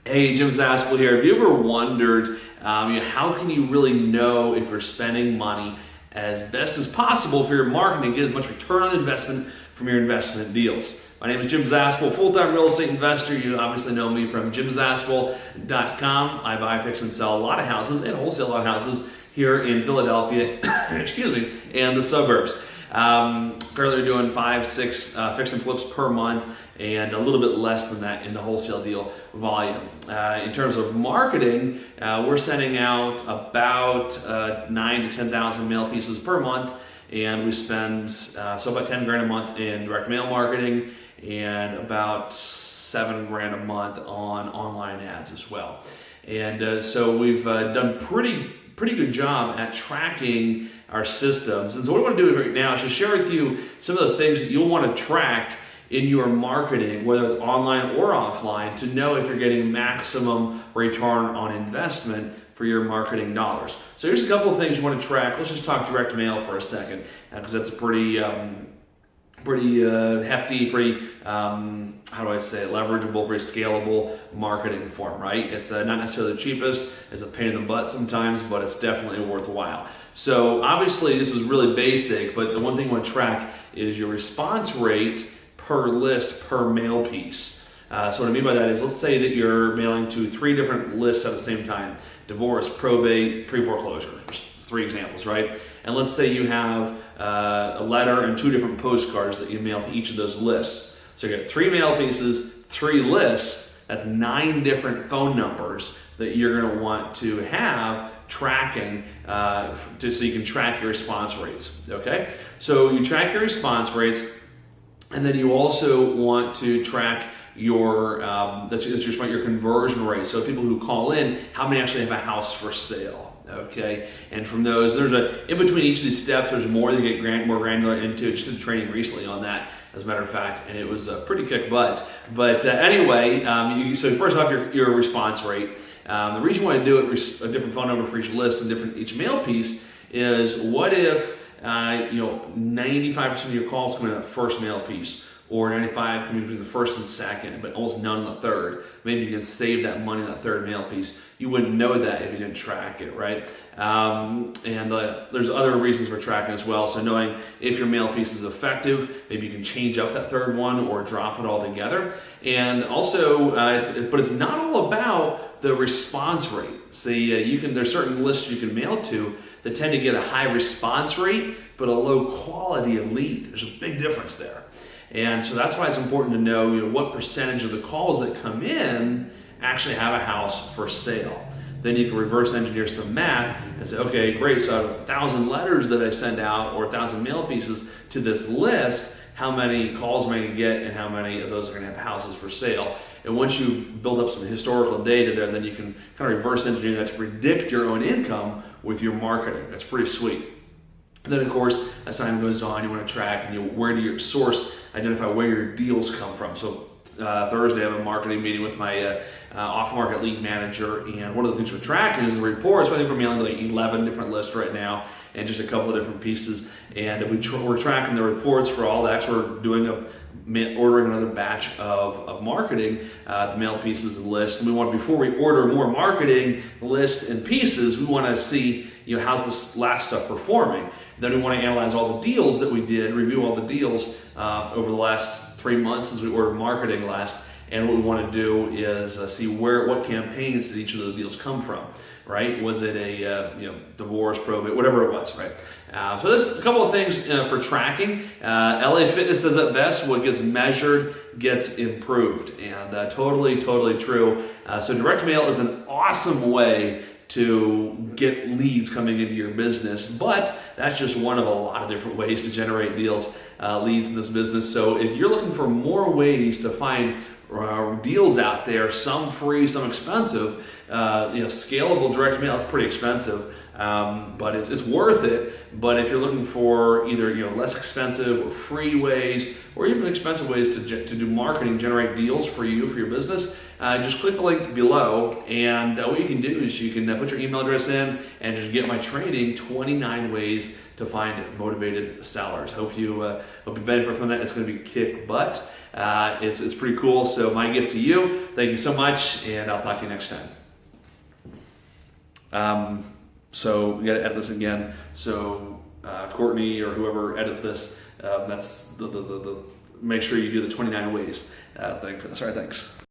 Hey, Jim Zaspel here. Have you ever wondered how can you really know if you're spending money as best as possible for your marketing to get as much return on investment from your investment deals? My name is Jim Zaspel, full-time real estate investor. You obviously know me from jimzaspel.com. I buy, fix, and sell a lot of houses and wholesale a lot of houses here in Philadelphia, and the suburbs. Currently doing 5, 6 fix and flips per month, and a little bit less than that in the wholesale deal volume. In terms of marketing, we're sending out about 9 to 10,000 mail pieces per month, and we spend about 10 grand a month in direct mail marketing and about 7 grand a month on online ads as well. And so we've done pretty good job at tracking our systems. And so what I want to do right now is just share with you some of the things that you'll want to track in your marketing, whether it's online or offline, to know if you're getting maximum return on investment for your marketing dollars. So here's a couple of things you want to track. Let's just talk direct mail for a second, because that's a pretty hefty, leverageable, pretty scalable marketing form, right? It's not necessarily the cheapest, it's a pain in the butt sometimes, but it's definitely worthwhile. So obviously this is really basic, but the one thing you want to track is your response rate per list per mail piece. So what I mean by that is, let's say that you're mailing to 3 different lists at the same time: divorce, probate, pre-foreclosure. Just 3 examples, right? And let's say you have a letter and 2 different postcards that you mail to each of those lists. So you get 3 mail pieces, 3 lists. That's 9 different phone numbers that you're going to want to have tracking so you can track your response rates. Okay, so you track your response rates, and then you also want to track your your conversion rate. So people who call in, how many actually have a house for sale? Okay, and from those, in between each of these steps, there's more that get more granular into. Just did training recently on that, as a matter of fact, and it was pretty kick butt. But anyway, so first off, your response rate. The reason why I do it, a different phone number for each list and each mail piece, is what if 95% of your calls come in that first mail piece, or 95 coming between the first and second, but almost none in the third. Maybe you can save that money in that third mail piece. You wouldn't know that if you didn't track it, right? There's other reasons for tracking as well. So knowing if your mail piece is effective, maybe you can change up that third one or drop it altogether. And also, but it's not all about the response rate. See, there's certain lists you can mail to that tend to get a high response rate, but a low quality of lead. There's a big difference there. And so that's why it's important to know, what percentage of the calls that come in actually have a house for sale. Then you can reverse engineer some math and say, okay, great, so out of 1,000 letters that I send out, or 1,000 mail pieces to this list, how many calls am I going to get, and how many of those are going to have houses for sale? And once you build up some historical data there, then you can kind of reverse engineer that to predict your own income with your marketing. That's pretty sweet. And then, of course, as time goes on, you want to track and where do your source, identify where your deals come from. So Thursday, I have a marketing meeting with my off-market lead manager, and one of the things we're tracking is the reports. So I think we're mailing to like 11 different lists right now, and just a couple of different pieces. And we're tracking the reports for all that. So we're ordering another batch of marketing, the mail pieces and lists. And before we order more marketing lists and pieces, we want to see, how's this last stuff performing. Then we want to analyze all the deals that we did, review all the deals over the last 3 months since we ordered marketing last. And what we want to do is see what campaigns did each of those deals come from, right? Was it a divorce, probate, whatever it was, right? So there's a couple of things for tracking. LA Fitness says it best: what gets measured gets improved, and totally true. So direct mail is an awesome way to get leads coming into your business, but that's just one of a lot of different ways to generate leads in this business. So if you're looking for more ways to find deals out there, some free, some expensive, scalable direct mail, it's pretty expensive, but it's worth it. But if you're looking for either less expensive or free ways, or even expensive ways to do marketing, generate deals for your business, just click the link below, and what you can do is you can put your email address in and just get my training, 29 ways to find motivated sellers. Hope you benefit from that. It's going to be kick butt. It's pretty cool. So my gift to you, thank you so much, and I'll talk to you next time. So we got to edit this again. So Courtney or whoever edits this, that's the make sure you do the 29 ways thing for this. All right, thanks.